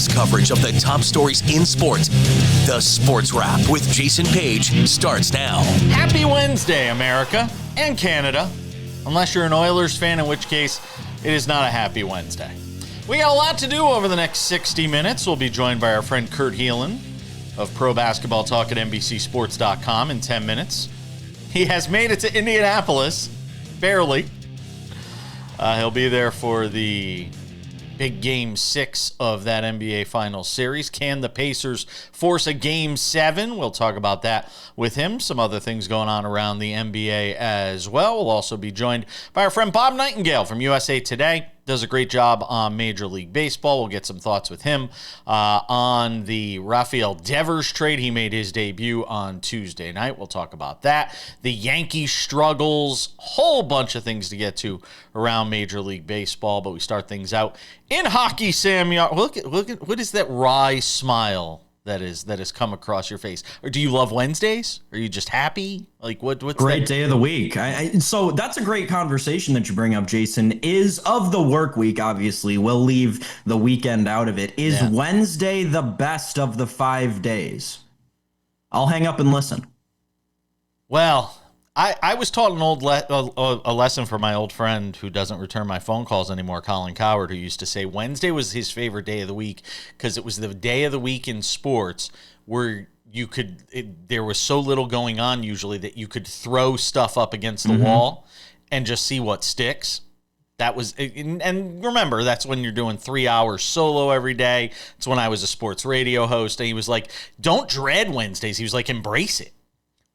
best coverage of the top stories in sports. The Sports Wrap with Jason Page starts now. Happy Wednesday, America and Canada. Unless you're an Oilers fan, in which case it is not a happy Wednesday. We got a lot to do over the next 60 minutes. We'll be joined by our friend Kurt Helin of Pro Basketball Talk at NBCSports.com in 10 minutes. He has made it to Indianapolis, barely. He'll be there for the big Game 6 of that NBA Finals series. Can the Pacers force a Game 7? We'll talk about that with him. Some other things going on around the NBA as well. We'll also be joined by our friend Bob Nightengale from USA Today. Does a great job on Major League Baseball. We'll get some thoughts with him on the Rafael Devers trade. He made his debut on Tuesday night. We'll talk about that. The Yankees struggles, whole bunch of things to get to around Major League Baseball. But we start things out in hockey, Sam. Look at what is that wry smile that has come across your face? Or do you love Wednesdays? Are you just happy? Like what's great that? Day of the week. So that's a great conversation that you bring up, Jason. Is of the work week, obviously, we'll leave the weekend out of it. Is Wednesday the best of the 5 days? I'll hang up and listen. Well, I was taught a lesson from my old friend who doesn't return my phone calls anymore, Colin Coward, who used to say Wednesday was his favorite day of the week because it was the day of the week in sports where there was so little going on usually that you could throw stuff up against the wall and just see what sticks. That was, and remember, that's when you're doing 3 hours solo every day. It's when I was a sports radio host, and he was like, don't dread Wednesdays. He was like, embrace it.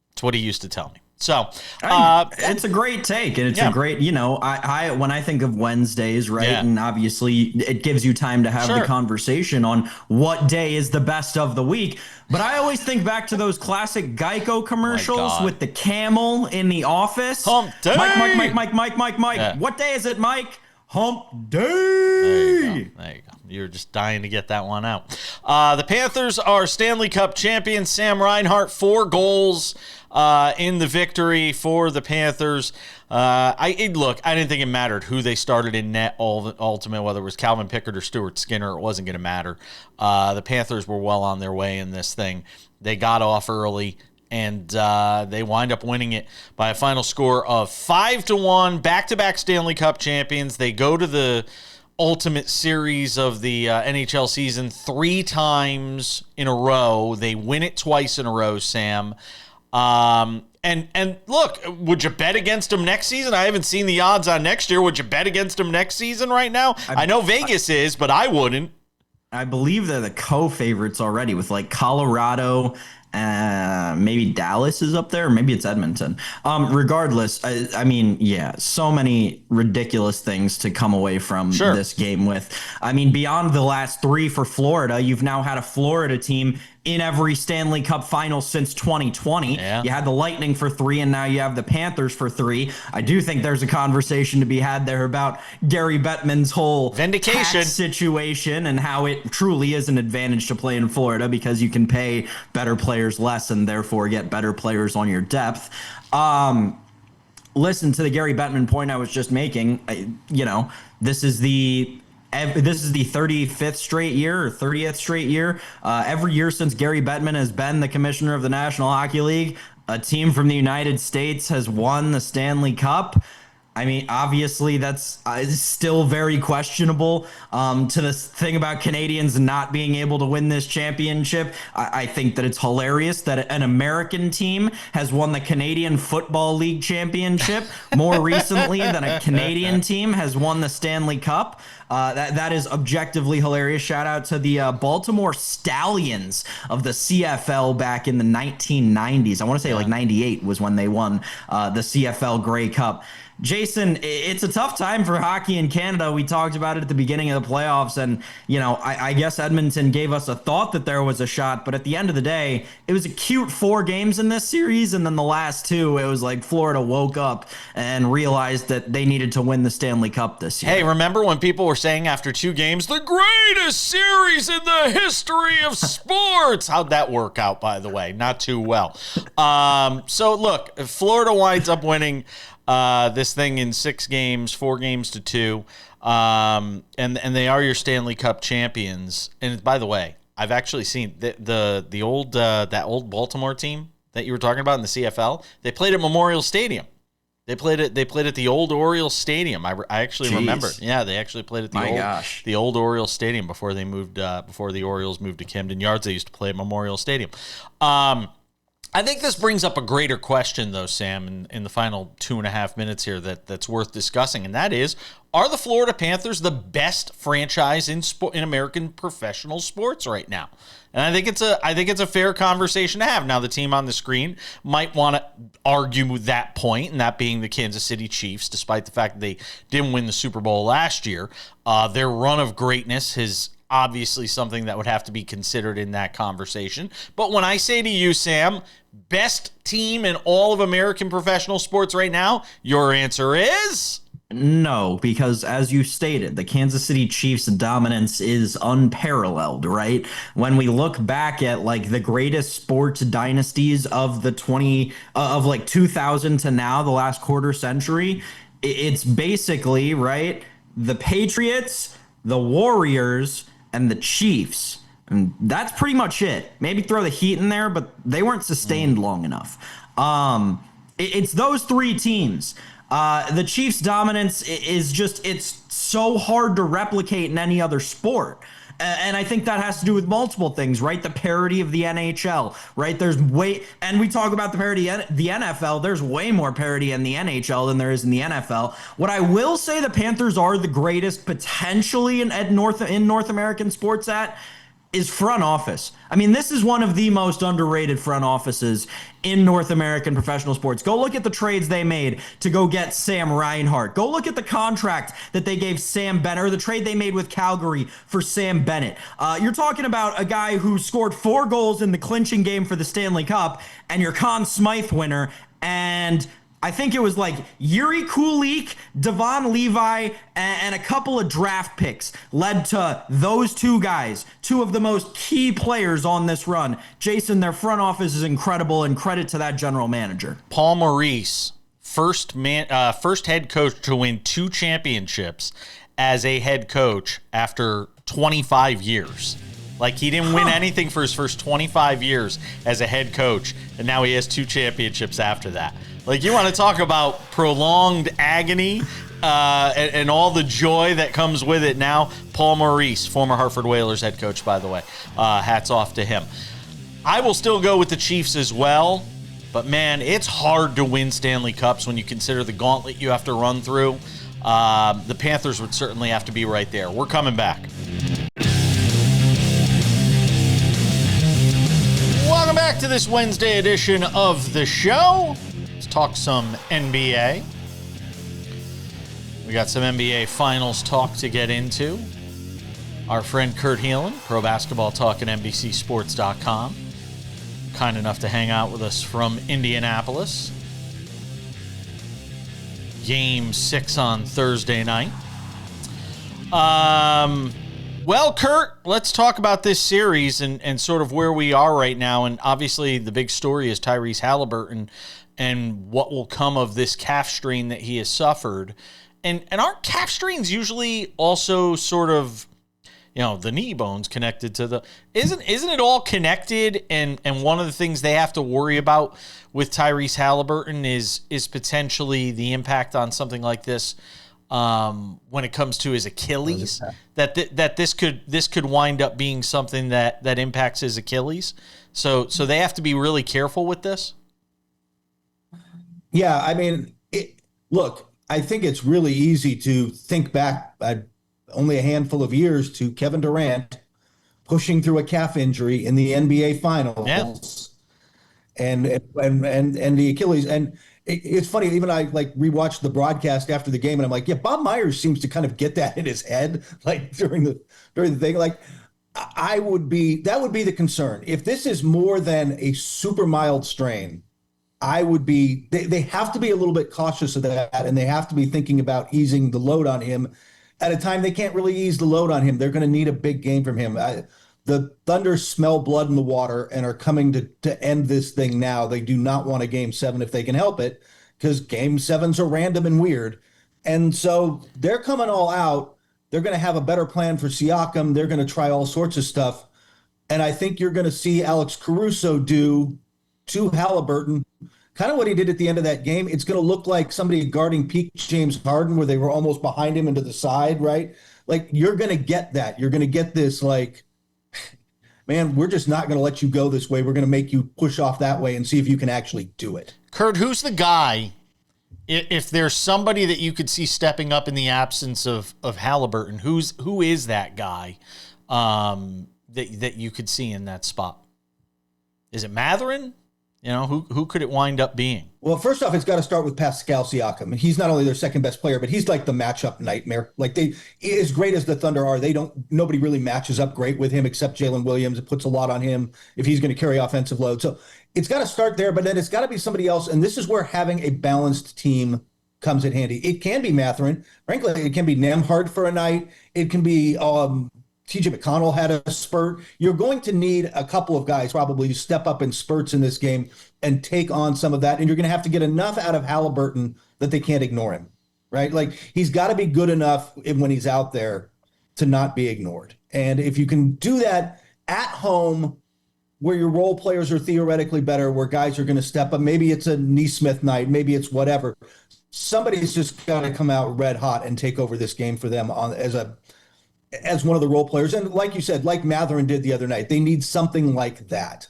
That's what he used to tell me. So it's a great take, and it's a great, I when I think of Wednesdays, right, and obviously it gives you time to have the conversation on what day is the best of the week. But I always think back to those classic Geico commercials with the camel in the office. Hump day. Mike. Yeah. What day is it, Mike? Hump day. There you go. You're just dying to get that one out. The Panthers are Stanley Cup champions. Sam Reinhart, 4 goals in the victory for the Panthers. I didn't think it mattered who they started in net ultimate, whether it was Calvin Pickard or Stuart Skinner. It wasn't going to matter. The Panthers were well on their way in this thing. They got off early, and they wind up winning it by a final score of 5-1. Back-to-back Stanley Cup champions. They go to the ultimate series of the NHL season 3 times in a row. They win it twice in a row, Sam. And look, would you bet against them next season? I haven't seen the odds on next year. Would you bet against them next season right now? I know Vegas is, but I wouldn't. I believe they're the co-favorites already with like Colorado. Maybe Dallas is up there, or maybe it's Edmonton. Regardless, I mean, so many ridiculous things to come away from this game with. I mean, beyond the last 3 for Florida, you've now had a Florida team in every Stanley Cup final since 2020. Yeah. You had the Lightning for 3, and now you have the Panthers for 3. I do think there's a conversation to be had there about Gary Bettman's whole vindication tax situation and how it truly is an advantage to play in Florida because you can pay better players less and therefore get better players on your depth. Listen to the Gary Bettman point I was just making. This is the 35th straight year or 30th straight year. Every year since Gary Bettman has been the commissioner of the National Hockey League, a team from the United States has won the Stanley Cup. I mean, obviously, that's still very questionable. To this thing about Canadians not being able to win this championship, I think that it's hilarious that an American team has won the Canadian Football League championship more recently than a Canadian team has won the Stanley Cup. That is objectively hilarious. Shout out to the Baltimore Stallions of the CFL back in the 1990s. I want to say like 98 was when they won the CFL Grey Cup. Jason, it's a tough time for hockey in Canada. We talked about it at the beginning of the playoffs, and, I guess Edmonton gave us a thought that there was a shot, but at the end of the day, it was a cute 4 games in this series, and then the last 2, it was like Florida woke up and realized that they needed to win the Stanley Cup this year. Hey, remember when people were saying after 2 games, the greatest series in the history of sports? How'd that work out, by the way? Not too well. So, look, Florida winds up winning. this thing in 6 games, 4 games to 2. And they are your Stanley Cup champions. And by the way, I've actually seen the old that old Baltimore team that you were talking about in the CFL. They played at Memorial Stadium. They played at the old Orioles Stadium. I actually remember. Yeah, they actually played at the old Orioles Stadium before they moved before the Orioles moved to Camden Yards. They used to play at Memorial Stadium. I think this brings up a greater question, though, Sam, in the final 2.5 minutes here that's worth discussing, and that is, are the Florida Panthers the best franchise in American professional sports right now? And I think it's a fair conversation to have. Now, the team on the screen might want to argue that point, and that being the Kansas City Chiefs, despite the fact that they didn't win the Super Bowl last year. Their run of greatness has obviously something that would have to be considered in that conversation. But when I say to you, Sam, best team in all of American professional sports right now, your answer is? No, because as you stated, the Kansas City Chiefs' dominance is unparalleled, right? When we look back at like the greatest sports dynasties of the 2000 to now, the last quarter century, it's basically, right, the Patriots, the Warriors, and the Chiefs. And that's pretty much it. Maybe throw the Heat in there, but they weren't sustained long enough. It's those 3 teams. The Chiefs' dominance is just, it's so hard to replicate in any other sport. And I think that has to do with multiple things, right? The parity of the NHL, right? And we talk about the parity of the NFL. There's way more parity in the NHL than there is in the NFL. What I will say the Panthers are the greatest potentially in North American sports is front office. I mean, this is one of the most underrated front offices in North American professional sports. Go look at the trades they made to go get Sam Reinhart. Go look at the contract that they gave Sam Bennett, or the trade they made with Calgary for Sam Bennett. You're talking about a guy who scored 4 goals in the clinching game for the Stanley Cup, and your Conn Smythe winner, and I think it was like Yuri Kulik, Devon Levi, and a couple of draft picks led to those 2 guys, 2 of the most key players on this run. Jason, their front office is incredible, and credit to that general manager. Paul Maurice, first head coach to win 2 championships as a head coach after 25 years. Like, he didn't win anything for his first 25 years as a head coach, and now he has 2 championships after that. Like, you want to talk about prolonged agony and all the joy that comes with it now. Paul Maurice, former Hartford Whalers head coach, by the way. Hats off to him. I will still go with the Chiefs as well, but, man, it's hard to win Stanley Cups when you consider the gauntlet you have to run through. The Panthers would certainly have to be right there. We're coming back. Welcome back to this Wednesday edition of the show. Let's talk some NBA. We got some NBA Finals talk to get into. Our friend Kurt Helin, Pro Basketball Talk at NBCSports.com, kind enough to hang out with us from Indianapolis. Game 6 on Thursday night. Well, Kurt, let's talk about this series and sort of where we are right now. And obviously the big story is Tyrese Haliburton and what will come of this calf strain that he has suffered. And aren't calf strains usually also sort of, the knee bones connected to the... Isn't it all connected? And one of the things they have to worry about with Tyrese Haliburton is potentially the impact on something like this when it comes to his Achilles. That this could wind up being something that impacts his Achilles. So they have to be really careful with this. Yeah, I mean, look, I think it's really easy to think back only a handful of years to Kevin Durant pushing through a calf injury in the NBA Finals, and the Achilles. And it's funny, even I rewatched the broadcast after the game, and I'm like, yeah, Bob Myers seems to kind of get that in his head, like during the thing. Like, that would be the concern. If this is more than a super mild strain, they have to be a little bit cautious of that, and they have to be thinking about easing the load on him at a time they can't really ease the load on him. They're going to need a big game from him. The Thunder smell blood in the water and are coming to end this thing now. They do not want a game 7 if they can help it. because game sevens are random and weird. And so they're coming all out. They're going to have a better plan for Siakam. They're going to try all sorts of stuff. And I think you're going to see Alex Caruso do to Haliburton kind of what he did at the end of that game. It's going to look like somebody guarding peak James Harden where they were almost behind him and to the side, right? Like, you're going to get that. You're going to get this, like, man, we're just not going to let you go this way. We're going to make you push off that way and see if you can actually do it. Kurt, who's the guy, if there's somebody that you could see stepping up in the absence of Haliburton, who is that guy that you could see in that spot? Is it Mathurin? You know, who could it wind up being? Well, first off, it's got to start with Pascal Siakam. He's not only their second best player, but he's like the matchup nightmare. Like, as great as the Thunder are, nobody really matches up great with him except Jalen Williams. It puts a lot on him if he's going to carry offensive load. So it's got to start there, but then it's got to be somebody else. And this is where having a balanced team comes in handy. It can be Mathurin. Frankly, it can be Nembhard for a night. It can be TJ McConnell had a spurt. You're going to need a couple of guys probably to step up in spurts in this game and take on some of that. And you're going to have to get enough out of Haliburton that they can't ignore him, right? Like, he's got to be good enough when he's out there to not be ignored. And if you can do that at home where your role players are theoretically better, where guys are going to step up, maybe it's a Nesmith night, maybe it's whatever. Somebody's just got to come out red hot and take over this game for them as one of the role players. And like you said, like Mathurin did the other night, they need something like that.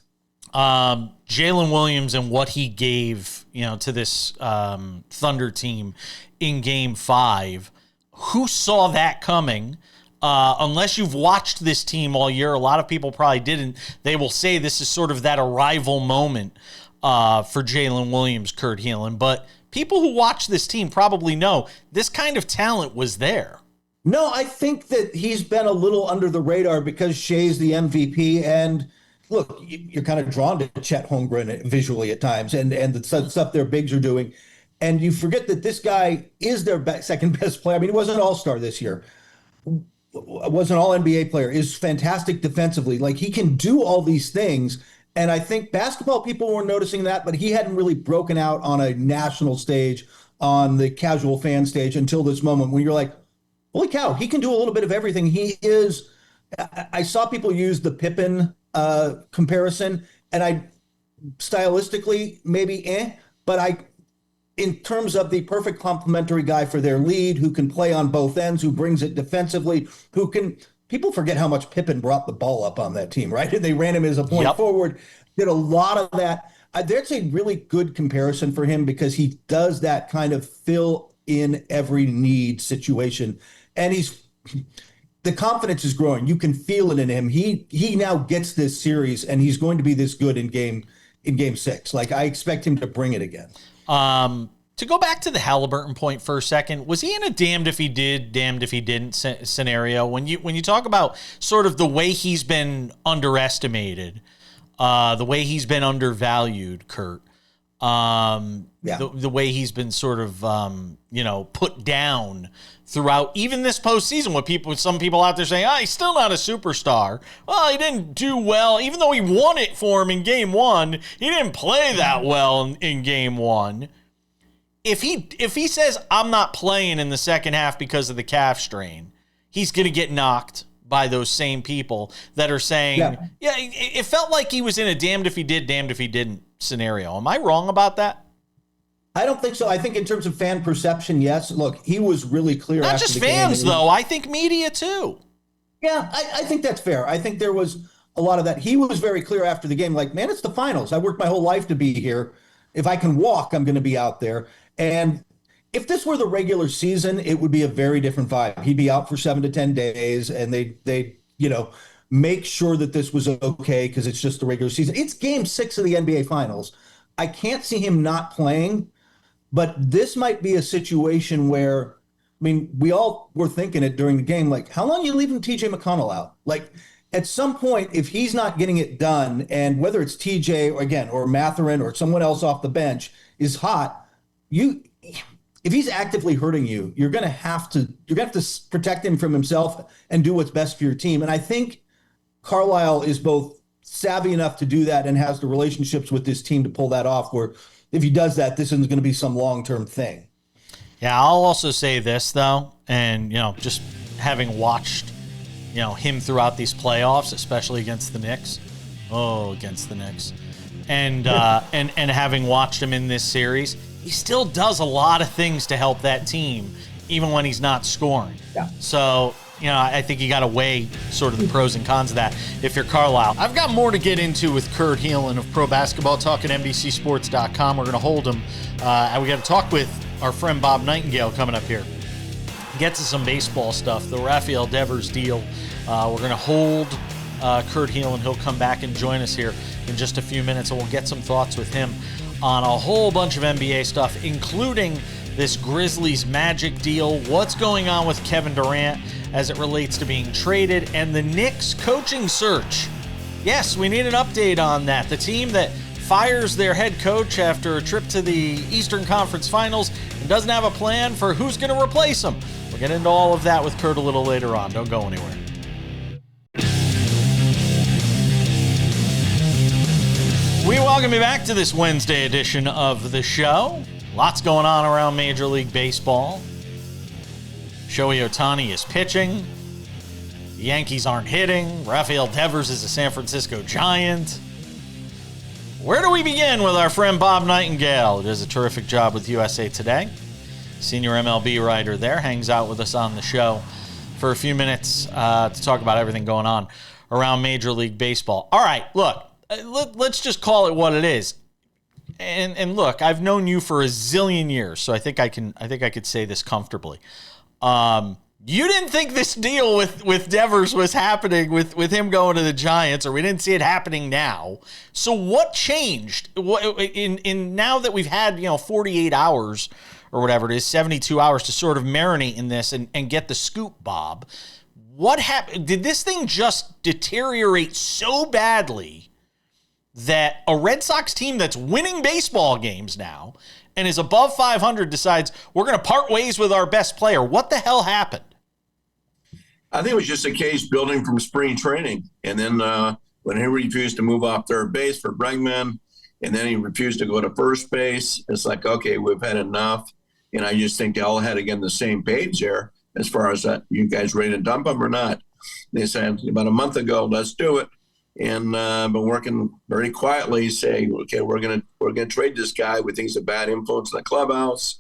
Jalen Williams and what he gave, to this Thunder team in Game 5. Who saw that coming? Unless you've watched this team all year, a lot of people probably didn't. They will say this is sort of that arrival moment for Jalen Williams, Kurt Helin. But people who watch this team probably know this kind of talent was there. No, I think that he's been a little under the radar because Shea's the MVP. And look, you're kind of drawn to Chet Holmgren visually at times and the stuff their bigs are doing. And you forget that this guy is their second best player. I mean, he was an all-star this year. Was an all-NBA player, is fantastic defensively. Like, he can do all these things. And I think basketball people were noticing that, but he hadn't really broken out on a national stage, on the casual fan stage until this moment when you're like, holy cow, he can do a little bit of everything. I saw people use the Pippen comparison, and I stylistically maybe but in terms of the perfect complementary guy for their lead, who can play on both ends, who brings it defensively, people forget how much Pippen brought the ball up on that team, right? And they ran him as a point forward, did a lot of that. That's a really good comparison for him because he does that kind of fill in every need situation. And the confidence is growing. You can feel it in him. He now gets this series, and he's going to be this good in game 6. Like, I expect him to bring it again. To go back to the Haliburton point for a second, was he in a damned if he did, damned if he didn't scenario? When you talk about sort of the way he's been underestimated, the way he's been undervalued, Kurt, the way he's been sort of put down throughout even this postseason, with some people out there saying, he's still not a superstar. Well, he didn't do well, even though he won it for him in Game 1. He didn't play that well in Game 1. If he says, I'm not playing in the second half because of the calf strain, he's going to get knocked by those same people that are saying, it felt like he was in a damned if he did, damned if he didn't scenario. Am I wrong about that? I don't think so. I think in terms of fan perception, yes. Look, he was really clear. Not just fans, though. I think media, too. Yeah, I think that's fair. I think there was a lot of that. He was very clear after the game, like, man, it's the finals. I worked my whole life to be here. If I can walk, I'm going to be out there. And if this were the regular season, it would be a very different vibe. He'd be out for 7 to 10 days, and they make sure that this was okay because it's just the regular season. It's Game 6 of the NBA Finals. I can't see him not playing. But this might be a situation where, I mean, we all were thinking it during the game, like, how long are you leaving TJ McConnell out? Like, at some point, if he's not getting it done, and whether it's TJ or Mathurin or someone else off the bench is hot, if he's actively hurting you, you're going to have to protect him from himself and do what's best for your team. And I think Carlisle is both savvy enough to do that and has the relationships with this team to pull that off, where if he does that, this isn't going to be some long-term thing. Yeah, I'll also say this, though, and, just having watched, him throughout these playoffs, especially against the Knicks. Oh, against the Knicks. And having watched him in this series, he still does a lot of things to help that team, even when he's not scoring. Yeah. So, I think you got to weigh sort of the pros and cons of that if you're Carlisle. I've got more to get into with Kurt Helin of Pro Basketball Talk at NBCSports.com. We're going to hold him. And we got to talk with our friend Bob Nightengale coming up here. Get to some baseball stuff. The Rafael Devers deal. We're going to hold Kurt Helin. He'll come back and join us here in just a few minutes, and we'll get some thoughts with him on a whole bunch of NBA stuff, including this Grizzlies Magic deal, what's going on with Kevin Durant as it relates to being traded, and the Knicks coaching search. Yes, we need an update on that. The team that fires their head coach after a trip to the Eastern Conference Finals and doesn't have a plan for who's going to replace him. We'll get into all of that with Kurt a little later on. Don't go anywhere. We welcome you back to this Wednesday edition of the show. Lots going on around Major League Baseball. Shohei Ohtani is pitching. The Yankees aren't hitting. Rafael Devers is a San Francisco Giant. Where do we begin with our friend Bob Nightengale, who does a terrific job with USA Today? Senior MLB writer there, hangs out with us on the show for a few minutes to talk about everything going on around Major League Baseball. All right, look, let's just call it what it is. And look, I've known you for a zillion years, so I think I could say this comfortably. You didn't think this deal with Devers was happening with him going to the Giants, or we didn't see it happening now. So what changed? In now that we've had 48 hours or whatever it is, 72 hours to sort of marinate in this and get the scoop, Bob. What happened? Did this thing just deteriorate so badly that a Red Sox team that's winning baseball games now and is above 500 decides we're going to part ways with our best player? What the hell happened? I think it was just a case building from spring training. And then when he refused to move off third base for Bregman, and then he refused to go to first base, it's like, okay, we've had enough. And I just think they all had, again, the same page there as far as that. You guys ready to dump him or not? They said about a month ago, let's do it. And been working very quietly, saying, okay, we're gonna trade this guy. We think he's a bad influence in the clubhouse.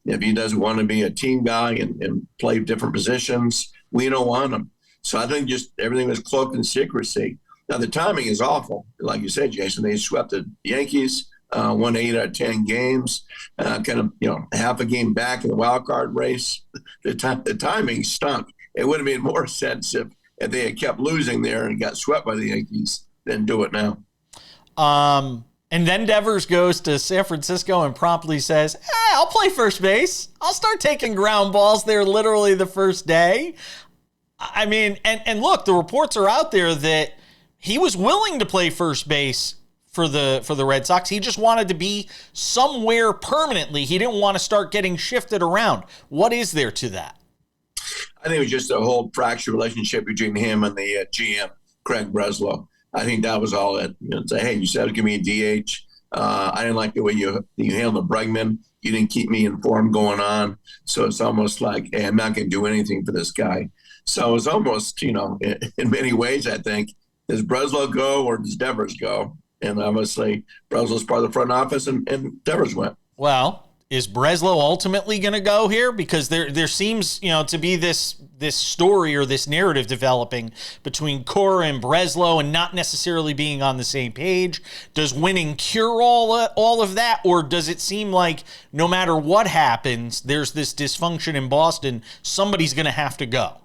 If he doesn't want to be a team guy and play different positions, we don't want him. So I think just everything was cloaked in secrecy. Now the timing is awful, like you said, Jason. They swept the Yankees, won 8 out of 10 games, kind of half a game back in the wild card race. The timing stunk. It would have made more sense if they had kept losing there and got swept by the Yankees than do it now. And then Devers goes to San Francisco and promptly says, hey, I'll play first base. I'll start taking ground balls there literally the first day. I mean, and look, the reports are out there that he was willing to play first base for the Red Sox. He just wanted to be somewhere permanently. He didn't want to start getting shifted around. What is there to that? I think it was just a whole fractured relationship between him and the GM, Craig Breslow. I think that was all it. Say, hey, you said give me a DH. I didn't like the way you handled the Bregman. You didn't keep me informed going on. So it's almost like, hey, I'm not going to do anything for this guy. So it's almost, in many ways, I think, does Breslow go or does Devers go? And obviously, Breslow's part of the front office and Devers went. Well, is Breslow ultimately going to go here? Because there seems, to be this story or this narrative developing between Cora and Breslow and not necessarily being on the same page. Does winning cure all of that? Or does it seem like no matter what happens, there's this dysfunction in Boston, somebody's going to have to go?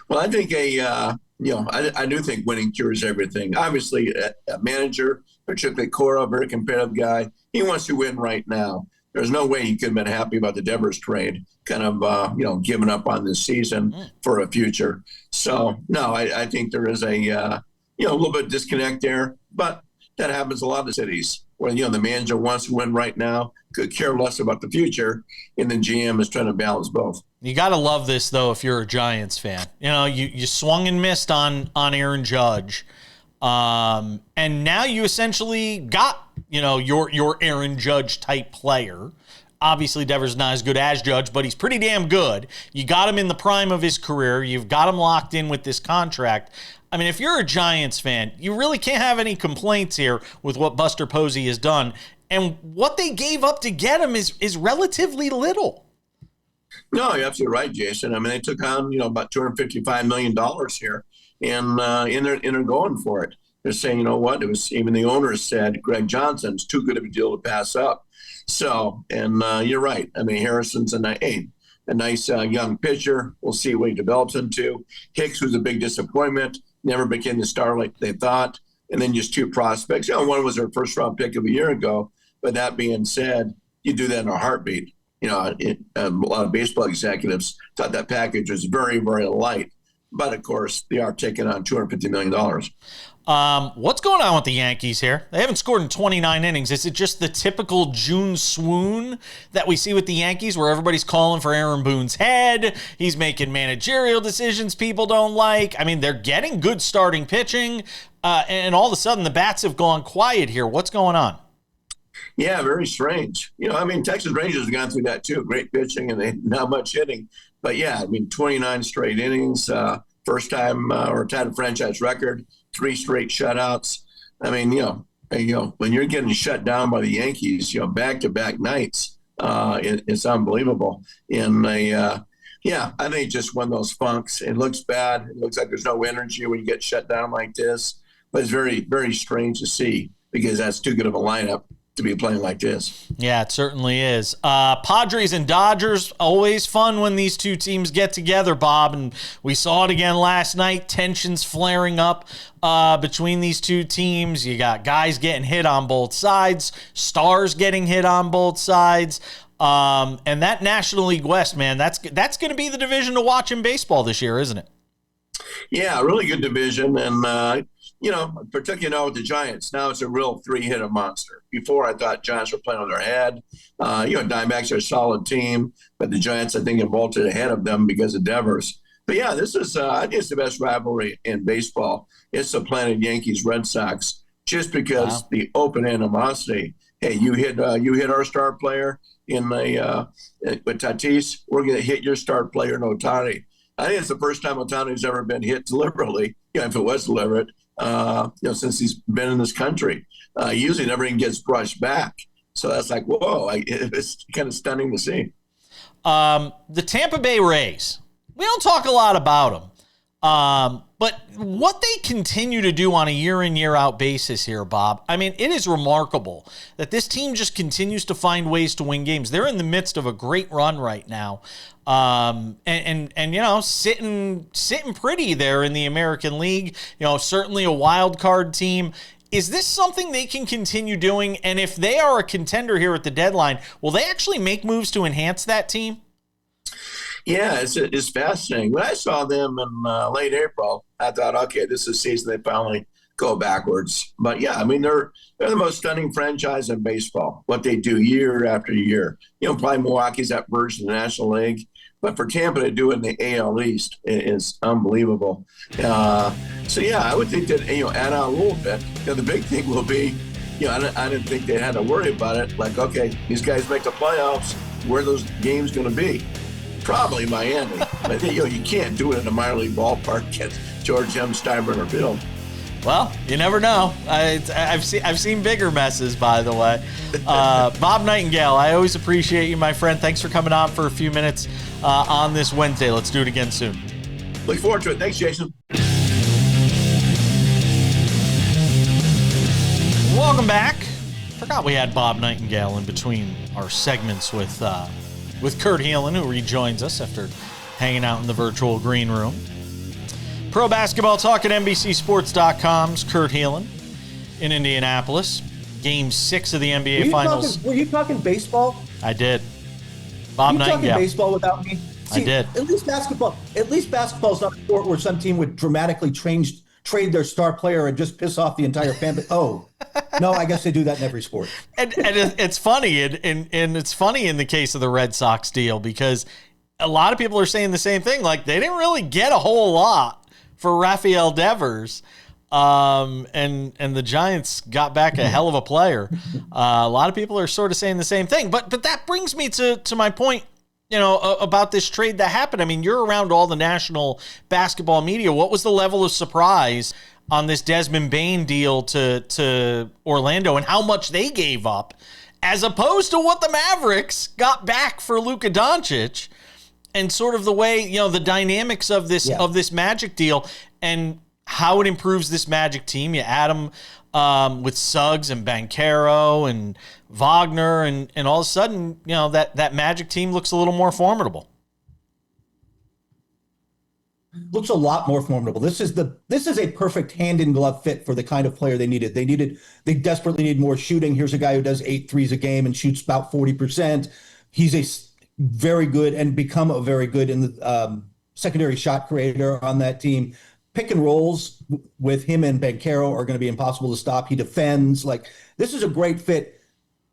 Well, I think I do think winning cures everything. Obviously, a manager, particularly Cora, a very competitive guy, he wants to win right now. There's no way he could have been happy about the Devers trade, kind of, giving up on this season for a future. So, no, I think there is a little bit of disconnect there, but that happens a lot of cities where, the manager wants to win right now, could care less about the future, and the GM is trying to balance both. You got to love this, though, if you're a Giants fan. You swung and missed on Aaron Judge. And now you essentially got, your Aaron Judge type player. Obviously, Devers not as good as Judge, but he's pretty damn good. You got him in the prime of his career. You've got him locked in with this contract. I mean, if you're a Giants fan, you really can't have any complaints here with what Buster Posey has done. And what they gave up to get him is relatively little. No, you're absolutely right, Jason. I mean, they took on, about $255 million here, and they're going for it. They're saying, you know what? It was even the owners said Greg Johnson's too good of a deal to pass up. So, and you're right. I mean, Harrison's a nice young pitcher. We'll see what he develops into. Hicks was a big disappointment. Never became the star like they thought. And then just two prospects. One was their first round pick of a year ago. But that being said, you do that in a heartbeat. A lot of baseball executives thought that package was very, very light. But of course, they are taking on $250 million. What's going on with the Yankees here? They haven't scored in 29 innings. Is it just the typical June swoon that we see with the Yankees where everybody's calling for Aaron Boone's head? He's making managerial decisions people don't like. I mean, they're getting good starting pitching, and all of a sudden the bats have gone quiet here. What's going on? Yeah, very strange. Texas Rangers have gone through that too. Great pitching and they not much hitting. But yeah, 29 straight innings, first time or tied a franchise record, 3 straight shutouts. I mean, when you're getting shut down by the Yankees, back-to-back nights, it's unbelievable. And I think just one of those funks. It looks bad. It looks like there's no energy when you get shut down like this. But it's very, very strange to see because that's too good of a lineup to be playing like this. Yeah, it certainly is. Padres and Dodgers, always fun when these two teams get together, Bob, and we saw it again last night, tensions flaring up between these two teams. You got guys getting hit on both sides, stars getting hit on both sides, and that National League West, man, that's going to be the division to watch in baseball this year, isn't it? Yeah, really good division, and particularly with the Giants, now it's a real three-hitter monster. Before, I thought Giants were playing on their head. Diamondbacks are a solid team, but the Giants, I think, have bolted ahead of them because of Devers. But yeah, this is, I think it's the best rivalry in baseball. It's the Planet Yankees-Red Sox, just because the open animosity. Hey, you hit our star player with Tatis, we're going to hit your star player in Ohtani. I think it's the first time Ohtani's ever been hit deliberately, if it was deliberate, since he's been in this country. Usually everything gets brushed back. So that's like, whoa, it's kind of stunning to see. The Tampa Bay Rays, we don't talk a lot about them. But what they continue to do on a year in, year out basis here, Bob, I mean, it is remarkable that this team just continues to find ways to win games. They're in the midst of a great run right now. Sitting pretty there in the American League, certainly a wild card team. Is this something they can continue doing? And if they are a contender here at the deadline, will they actually make moves to enhance that team? Yeah, it's fascinating. When I saw them in late April, I thought, okay, this is the season they finally go backwards. But yeah, I mean, they're the most stunning franchise in baseball. What they do year after year. Probably Milwaukee's that version of the National League. But for Tampa to do it in the AL East is unbelievable. So yeah, I would think that add on a little bit. The big thing will be, I didn't think they had to worry about it. Like, okay, these guys make the playoffs. Where are those games going to be? Probably Miami. But you can't do it in a minor league ballpark against George M. Steinbrenner Field. Well, you never know. I've seen bigger messes, by the way. Bob Nightengale, I always appreciate you, my friend. Thanks for coming on for a few minutes on this Wednesday. Let's do it again soon. Look forward to it. Thanks, Jason. Welcome back. Forgot we had Bob Nightengale in between our segments with Kurt Helin, who rejoins us after hanging out in the virtual green room. Pro basketball talk at NBCSports.com's Kurt Helin in Indianapolis. Game 6 of the NBA Finals. Were you talking baseball? I did. Bob Nightengale. You talking baseball without me? See, I did. At least basketball is not a sport where some team would dramatically trade their star player and just piss off the entire fan. But, no, I guess they do that in every sport. And it's funny, and it's funny in the case of the Red Sox deal because a lot of people are saying the same thing. Like, they didn't really get a whole lot for Rafael Devers. and the Giants got back a hell of a player. A lot of people are sort of saying the same thing. But that brings me to my point, about this trade that happened. I mean, you're around all the national basketball media. What was the level of surprise on this Desmond Bane deal to Orlando, and how much they gave up as opposed to what the Mavericks got back for Luka Doncic, and sort of the way, the dynamics of this Magic deal and how it improves this Magic team? You add them with Suggs and Banchero and Wagner, and all of a sudden, that Magic team looks a little more formidable. Looks a lot more formidable. This is a perfect hand in glove fit for the kind of player they needed. They desperately need more shooting. Here's a guy who does 8 threes a game and shoots about 40%. He's a very good and become a very good in the secondary shot creator on that team. Pick and rolls with him and Banchero are going to be impossible to stop. He defends. Like, this is a great fit.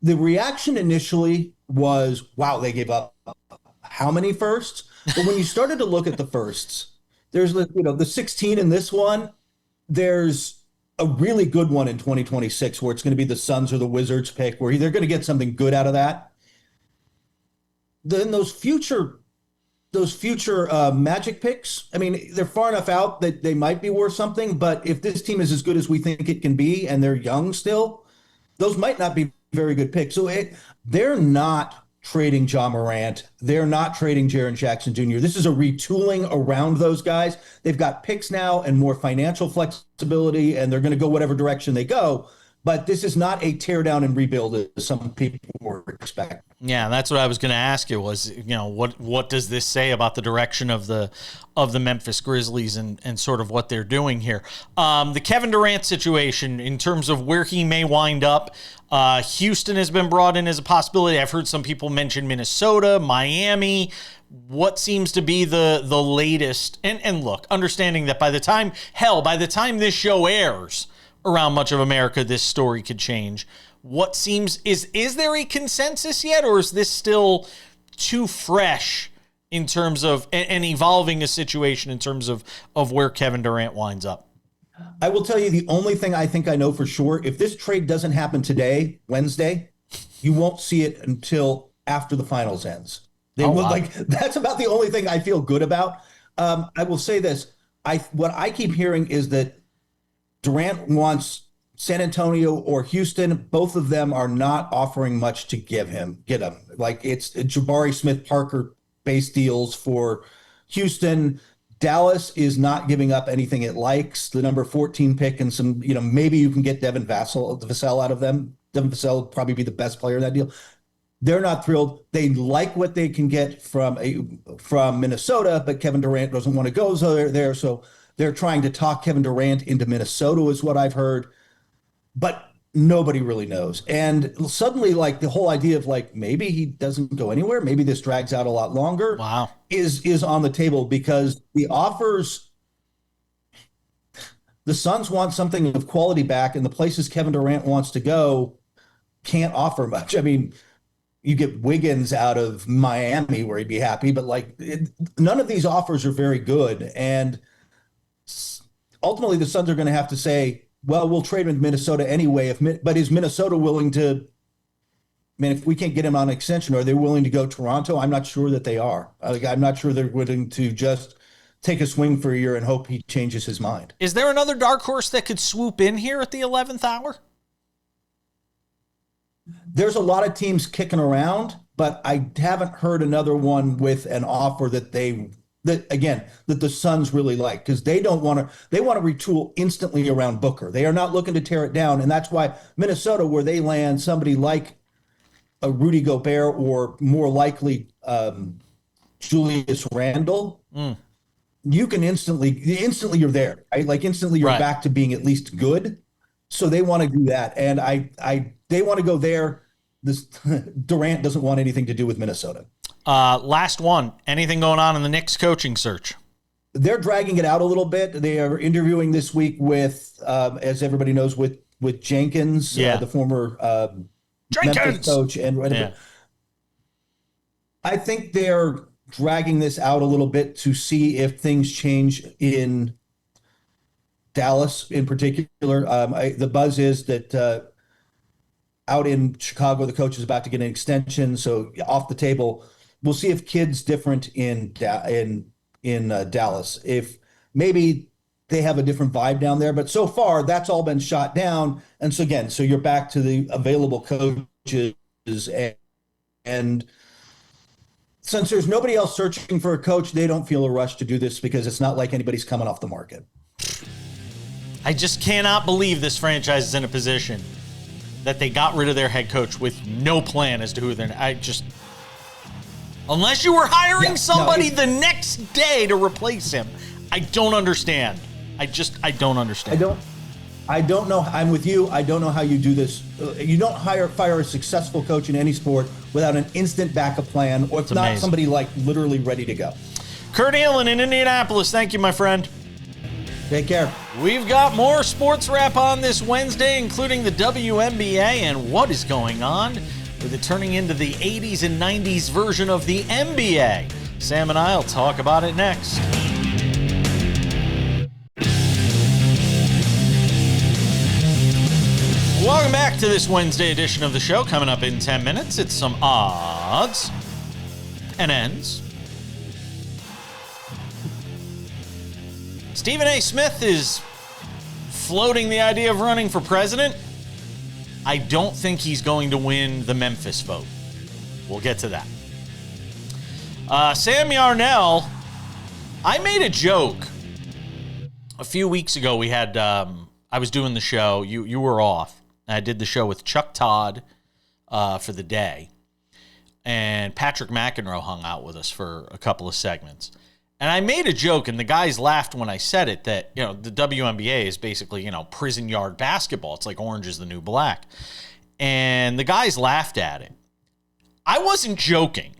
The reaction initially was, wow, they gave up how many firsts? But when you started to look at the firsts, there's the 16 in this one. There's a really good one in 2026 where it's going to be the Suns or the Wizards pick, where they're going to get something good out of that. Then those future Magic picks, I mean, they're far enough out that they might be worth something. But if this team is as good as we think it can be, and they're young still, those might not be very good picks. So they're not trading Ja Morant. They're not trading Jaren Jackson Jr. This is a retooling around those guys. They've got picks now and more financial flexibility, and they're going to go whatever direction they go. But this is not a tear down and rebuild as some people were expecting. Yeah, that's what I was going to ask you was, what does this say about the direction of the Memphis Grizzlies and sort of what they're doing here? The Kevin Durant situation in terms of where he may wind up. Houston has been brought in as a possibility. I've heard some people mention Minnesota, Miami. What seems to be the latest? And look, understanding that by the time this show airs around much of America, this story could change. What seems is there a consensus yet, or is this still too fresh in terms of and evolving a situation in terms of where Kevin Durant winds up? I will tell you the only thing I think I know for sure: if this trade doesn't happen today, Wednesday, you won't see it until after the finals ends. That's about the only thing I feel good about. I will say this: what I keep hearing is that Durant wants San Antonio or Houston. Both of them are not offering much to get him. Like, it's Jabari Smith-Parker base deals for Houston. Dallas is not giving up anything it likes. The number 14 pick and some, maybe you can get Devin Vassell out of them. Devin Vassell would probably be the best player in that deal. They're not thrilled. They like what they can get from Minnesota, but Kevin Durant doesn't want to go there. So they're trying to talk Kevin Durant into Minnesota is what I've heard. But nobody really knows. And suddenly, like, the whole idea of, like, maybe he doesn't go anywhere, maybe this drags out a lot longer, wow, is on the table, because the offers, the Suns want something of quality back, and the places Kevin Durant wants to go can't offer much. I mean, you get Wiggins out of Miami where he'd be happy, but none of these offers are very good. And ultimately, the Suns are going to have to say, well, we'll trade him to Minnesota anyway. But is Minnesota willing to? I mean, if we can't get him on an extension, are they willing to go Toronto? I'm not sure that they are. I'm not sure they're willing to just take a swing for a year and hope he changes his mind. Is there another dark horse that could swoop in here at the 11th hour? There's a lot of teams kicking around, but I haven't heard another one with an offer that the Suns really like, because they want to retool instantly around Booker. They are not looking to tear it down. And that's why Minnesota, where they land somebody like a Rudy Gobert, or more likely Julius Randle, you can instantly you're there, right? Like, instantly you're back to being at least good. So they want to do that. And they want to go there. This Durant doesn't want anything to do with Minnesota. Last one. Anything going on in the Knicks coaching search? They're dragging it out a little bit. They are interviewing this week with, as everybody knows, with Jenkins, the former Memphis coach. And I think they're dragging this out a little bit to see if things change in Dallas in particular. The buzz is that out in Chicago, the coach is about to get an extension, so off the table. We'll see if Kidd's different in Dallas. If maybe they have a different vibe down there, but so far that's all been shot down. And so you're back to the available coaches, and since there's nobody else searching for a coach, they don't feel a rush to do this because it's not like anybody's coming off the market. I just cannot believe this franchise is in a position that they got rid of their head coach with no plan as to who they're. Unless you were hiring somebody the next day to replace him, I don't understand. I don't understand. I don't know. I'm with you. I don't know how you do this. You don't fire a successful coach in any sport without an instant backup plan, or if not somebody like literally ready to go. Kurt Helin in Indianapolis. Thank you, my friend. Take care. We've got more sports wrap on this Wednesday, including the WNBA and what is going on with it turning into the 80s and 90s version of the NBA. Sam and I will talk about it next. Welcome back to this Wednesday edition of the show. Coming up in 10 minutes, it's some odds and ends. Stephen A. Smith is floating the idea of running for president. I don't think he's going to win the Memphis vote. We'll get to that. Sam Yarnell, I made a joke. A few weeks ago, we had, I was doing the show. You were off. I did the show with Chuck Todd for the day. And Patrick McEnroe hung out with us for a couple of segments. And I made a joke, and the guys laughed when I said it, that, the WNBA is basically, prison yard basketball. It's like Orange is the New Black. And the guys laughed at it. I wasn't joking.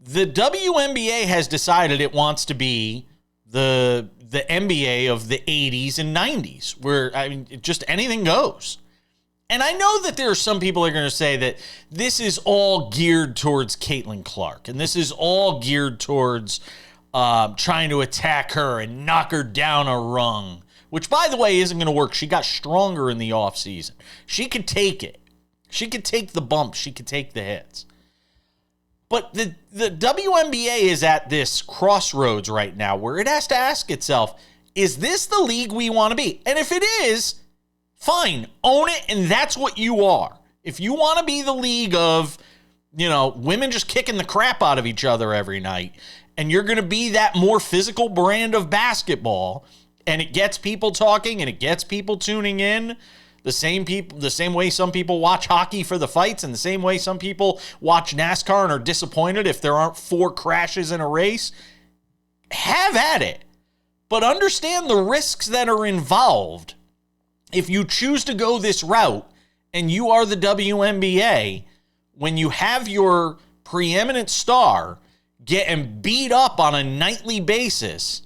The WNBA has decided it wants to be the NBA of the 80s and 90s, where, just anything goes. And I know that there are some people that are going to say that this is all geared towards Caitlin Clark, and this is all geared towards trying to attack her and knock her down a rung, which, by the way, isn't going to work. She got stronger in the offseason. She could take it. She could take the bumps. She could take the hits. But the WNBA is at this crossroads right now where it has to ask itself, is this the league we want to be? And if it is, fine, own it, and that's what you are. If you want to be the league of, women just kicking the crap out of each other every night, and you're going to be that more physical brand of basketball, and it gets people talking and it gets people tuning in, the same way some people watch hockey for the fights, and the same way some people watch NASCAR and are disappointed if there aren't 4 crashes in a race, have at it. But understand the risks that are involved if you choose to go this route and you are the WNBA, when you have your preeminent star getting beat up on a nightly basis,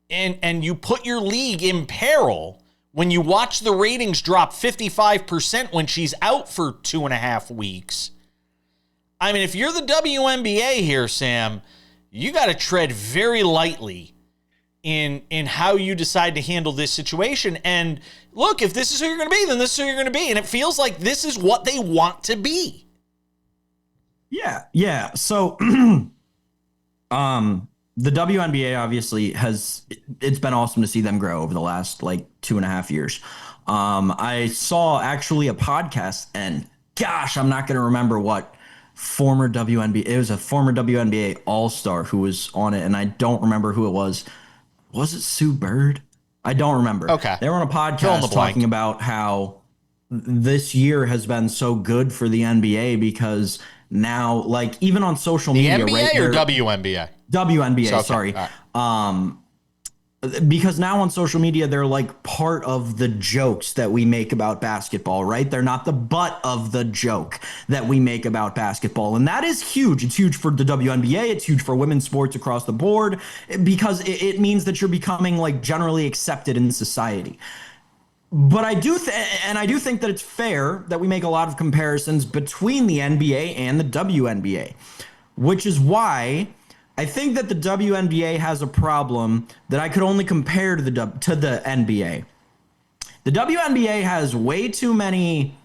and you put your league in peril when you watch the ratings drop 55% when she's out for 2.5 weeks. If you're the WNBA here, Sam, you got to tread very lightly in how you decide to handle this situation. And look, if this is who you're going to be, then this is who you're going to be. And it feels like this is what they want to be. Yeah. So, the WNBA obviously it's been awesome to see them grow over the last 2.5 years. I saw actually a podcast, and gosh, I'm not going to remember what former WNBA, it was a former WNBA All-Star who was on it, and I don't remember who it was. Was it Sue Bird? I don't remember. Okay. They were on a podcast talking about how this year has been so good for the NBA because now, even on social media, the NBA right? Or WNBA? WNBA, okay. Sorry. Right. Because now on social media, they're part of the jokes that we make about basketball, right? They're not the butt of the joke that we make about basketball. And that is huge. It's huge for the WNBA. It's huge for women's sports across the board because it means that you're becoming generally accepted in society. But I do think that it's fair that we make a lot of comparisons between the NBA and the WNBA, which is why I think that the WNBA has a problem that I could only compare to the NBA. The WNBA has way too many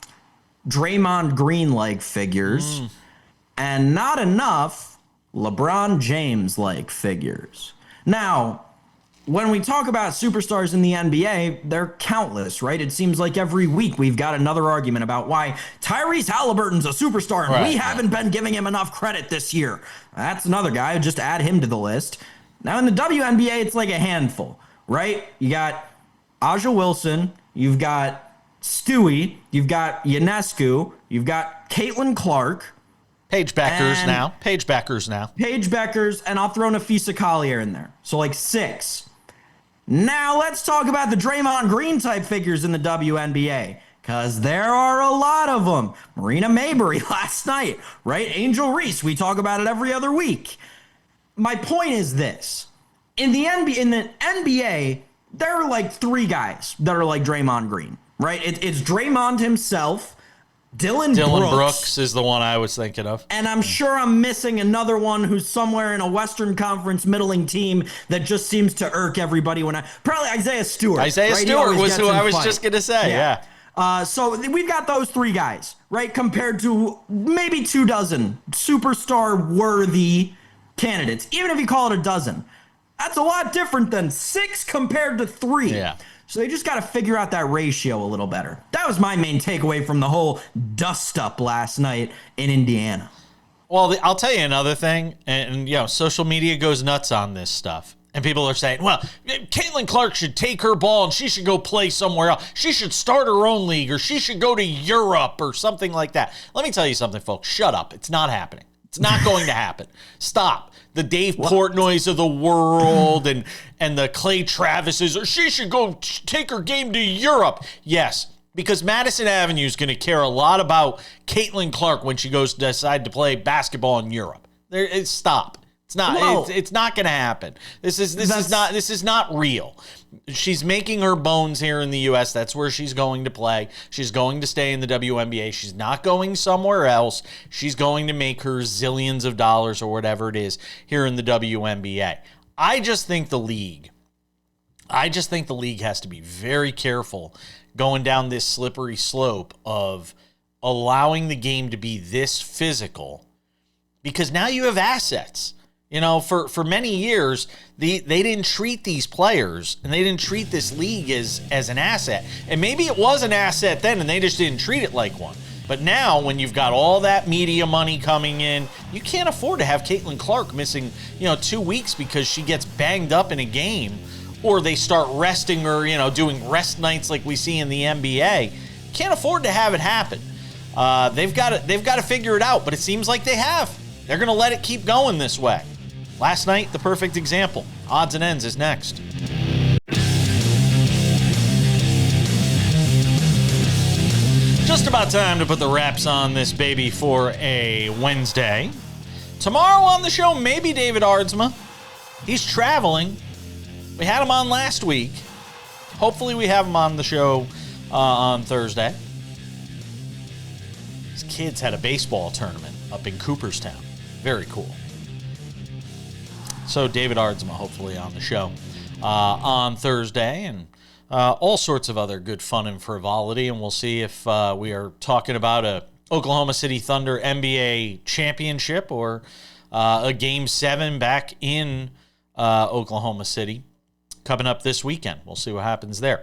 Draymond Green-like figures and not enough LeBron James-like figures. Now, when we talk about superstars in the NBA, they're countless, right? It seems like every week we've got another argument about why Tyrese Haliburton's a superstar and we haven't been giving him enough credit this year. That's another guy. Just add him to the list. Now in the WNBA, it's like a handful, right? You got Aja Wilson, you've got Stewie, you've got Ionescu, you've got Caitlin Clark. Paige Beckers now, and I'll throw Nafisa Collier in there. So like 6. Now let's talk about the Draymond Green type figures in the WNBA, because there are a lot of them. Marina Mabrey last night, right? Angel Reese, we talk about it every other week. My point is this. In the NBA, there are like 3 guys that are like Draymond Green, right? It's Draymond himself, Dylan Brooks is the one I was thinking of. And I'm sure I'm missing another one who's somewhere in a Western Conference middling team that just seems to irk everybody probably Isaiah Stewart. Isaiah Stewart was who I was just going to say, yeah. So we've got those 3 guys, right, compared to maybe 24 superstar-worthy candidates. Even if you call it a dozen, that's a lot different than 6 compared to 3. Yeah. So they just got to figure out that ratio a little better. That was my main takeaway from the whole dust-up last night in Indiana. Well, I'll tell you another thing, and social media goes nuts on this stuff. And people are saying, well, Caitlin Clark should take her ball and she should go play somewhere else. She should start her own league, or she should go to Europe or something like that. Let me tell you something, folks. Shut up. It's not happening. It's not going to happen. Stop. The Dave Portnoys of the world and the Clay Travises, or she should go take her game to Europe. Yes, because Madison Avenue is going to care a lot about Caitlin Clark when she goes to decide to play basketball in Europe. Stop. It's not. It's not going to happen. This is not real. She's making her bones here in the U.S. That's where she's going to play. She's going to stay in the WNBA. She's not going somewhere else. She's going to make her zillions of dollars or whatever it is here in the WNBA. I just think the league has to be very careful going down this slippery slope of allowing the game to be this physical, because now you have assets. For many years, they didn't treat these players and they didn't treat this league as an asset. And maybe it was an asset then and they just didn't treat it like one. But now, when you've got all that media money coming in, you can't afford to have Caitlin Clark missing, 2 weeks because she gets banged up in a game, or they start resting her, doing rest nights like we see in the NBA. Can't afford to have it happen. They've got to figure it out, but it seems like they have. They're going to let it keep going this way. Last night, the perfect example. Odds and Ends is next. Just about time to put the wraps on this baby for a Wednesday. Tomorrow on the show, maybe David Aardsma. He's traveling. We had him on last week. Hopefully we have him on the show on Thursday. His kids had a baseball tournament up in Cooperstown. Very cool. So David Aardsma hopefully on the show on Thursday, and all sorts of other good fun and frivolity. And we'll see if we are talking about a Oklahoma City Thunder NBA championship or a Game 7 back in Oklahoma City coming up this weekend. We'll see what happens there.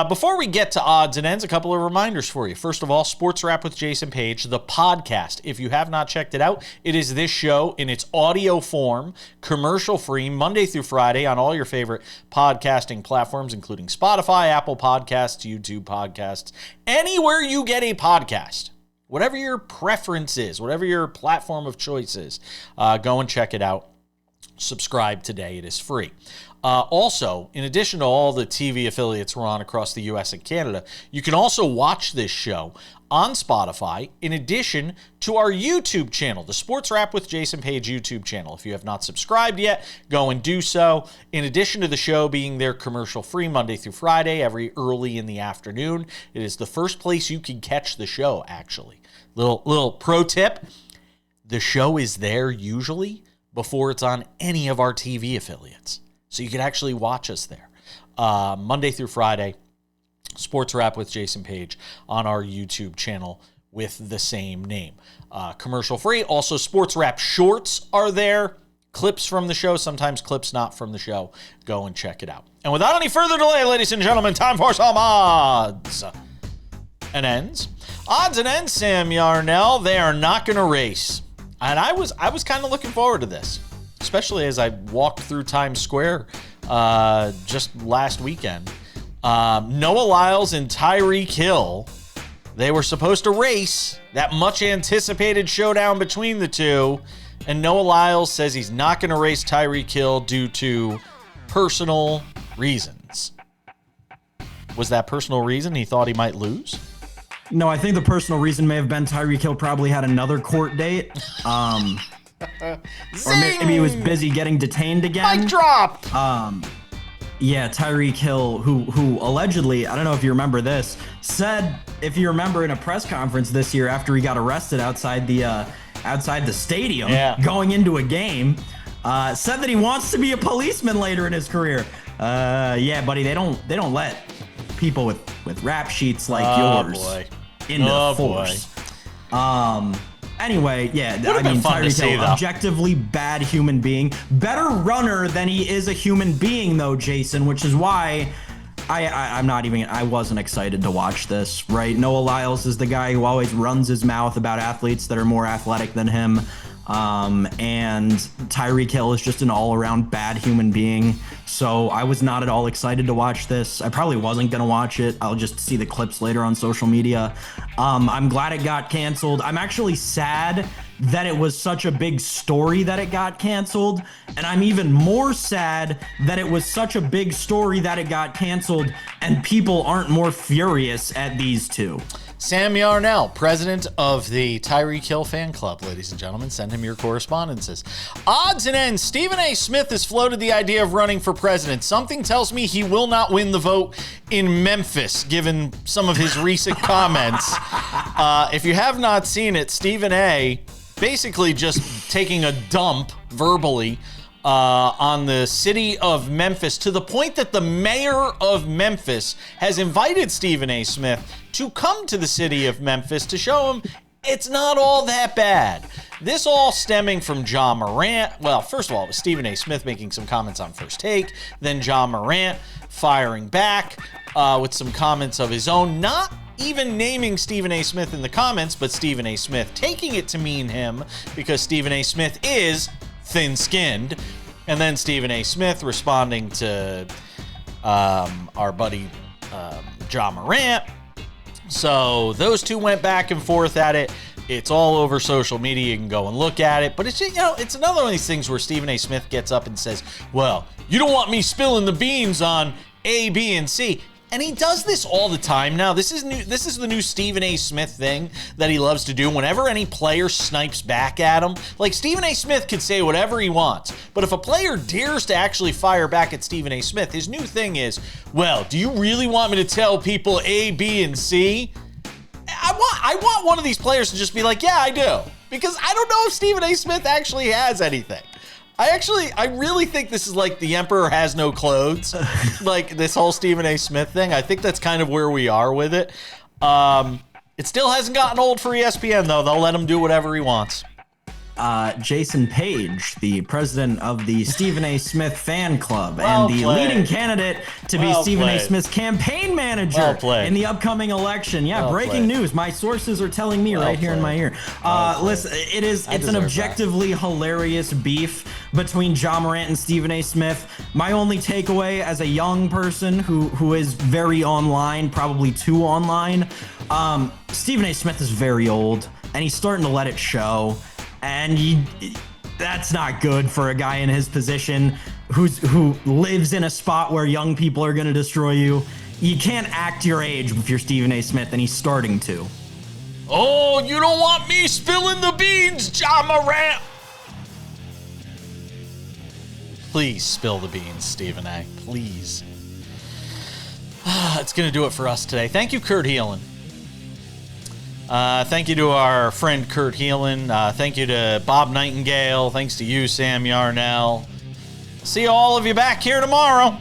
Before we get to Odds and Ends, a couple of reminders for you. First of all, SportsWrap with Jason Page, the podcast. If you have not checked it out, it is this show in its audio form, commercial-free, Monday through Friday on all your favorite podcasting platforms, including Spotify, Apple Podcasts, YouTube Podcasts, anywhere you get a podcast. Whatever your preference is, whatever your platform of choice is, go and check it out. Subscribe today. It is free. Also, in addition to all the TV affiliates we're on across the U.S. and Canada, you can also watch this show on Spotify, in addition to our YouTube channel, the SportsWrap with Jason Page YouTube channel. If you have not subscribed yet, go and do so. In addition to the show being there commercial-free Monday through Friday, every early in the afternoon, it is the first place you can catch the show, actually. Little pro tip, the show is there usually before it's on any of our TV affiliates. So you can actually watch us there. Monday through Friday, SportsWrap with Jason Page on our YouTube channel with the same name. Commercial free. Also, SportsWrap shorts are there. Clips from the show, sometimes clips not from the show. Go and check it out. And without any further delay, ladies and gentlemen, time for some odds and ends. Odds and ends, Sam Yarnell. They are not going to race. And I was kind of looking forward to this, especially as I walked through Times Square just last weekend. Noah Lyles and Tyreek Hill, they were supposed to race that much anticipated showdown between the two. And Noah Lyles says he's not going to race Tyreek Hill due to personal reasons. Was that personal reason he thought he might lose? No, I think the personal reason may have been Tyreek Hill probably had another court date. Or maybe he was busy getting detained again. Mic drop! Yeah, Tyreek Hill, who allegedly, I don't know if you remember this, said, if you remember in a press conference this year after he got arrested outside the stadium, going into a game, said that he wants to be a policeman later in his career. Yeah, buddy, they don't let people with rap sheets like yours into the force. Anyway, yeah, I mean, Tyreek Hill, objectively bad human being. Better runner than he is a human being, though, Jason, which is why I wasn't excited to watch this, right? Noah Lyles is the guy who always runs his mouth about athletes that are more athletic than him. And Tyreek Hill is just an all-around bad human being. So I was not at all excited to watch this. I probably wasn't going to watch it. I'll just see the clips later on social media. I'm glad it got canceled. I'm actually sad that it was such a big story that it got canceled. And I'm even more sad that it was such a big story that it got canceled and people aren't more furious at these two. Sam Yarnell, president of the Tyreek Hill fan club, ladies and gentlemen, send him your correspondences. Odds and ends. Stephen A. Smith has floated the idea of running for president. Something tells me he will not win the vote in Memphis, given some of his recent comments. If you have not seen it, Stephen A. basically just taking a dump verbally on the city of Memphis, to the point that the mayor of Memphis has invited Stephen A. Smith to come to the city of Memphis to show him it's not all that bad. This all stemming from John Morant. Well, first of all, it was Stephen A. Smith making some comments on First Take, then John Morant firing back with some comments of his own, not even naming Stephen A. Smith in the comments, but Stephen A. Smith taking it to mean him because Stephen A. Smith is thin-skinned. And then Stephen A. Smith responding to our buddy John Morant. So those two went back and forth at it. It's all over social media. You can go and look at it. But it's, it's another one of these things where Stephen A. Smith gets up and says, well, you don't want me spilling the beans on A, B, and C. And he does this all the time now. This is new. This is the new Stephen A. Smith thing that he loves to do. Whenever any player snipes back at him, like Stephen A. Smith could say whatever he wants, but if a player dares to actually fire back at Stephen A. Smith, his new thing is, well, do you really want me to tell people A, B, and C? I want one of these players to just be like, yeah, I do. Because I don't know if Stephen A. Smith actually has anything. I really think this is like the Emperor has no clothes, like this whole Stephen A. Smith thing. I think that's kind of where we are with it. It still hasn't gotten old for ESPN, though. They'll let him do whatever he wants. Jason Page, the president of the Stephen A. Smith fan club and the leading candidate to be Stephen A. Smith's campaign manager in the upcoming election. Yeah, breaking news. My sources are telling me right here in my ear. Listen, it's an objectively hilarious beef between John Morant and Stephen A. Smith. My only takeaway as a young person who is very online, probably too online, Stephen A. Smith is very old and he's starting to let it show. And that's not good for a guy in his position who lives in a spot where young people are going to destroy you. You can't act your age if you're Stephen A. Smith, and he's starting to. Oh, you don't want me spilling the beans, John Morant. Please spill the beans, Stephen A. Please. It's going to do it for us today. Thank you, Kurt Helin. Thank you to our friend Kurt Helin. Thank you to Bob Nightengale. Thanks to you, Sam Yarnell. See all of you back here tomorrow.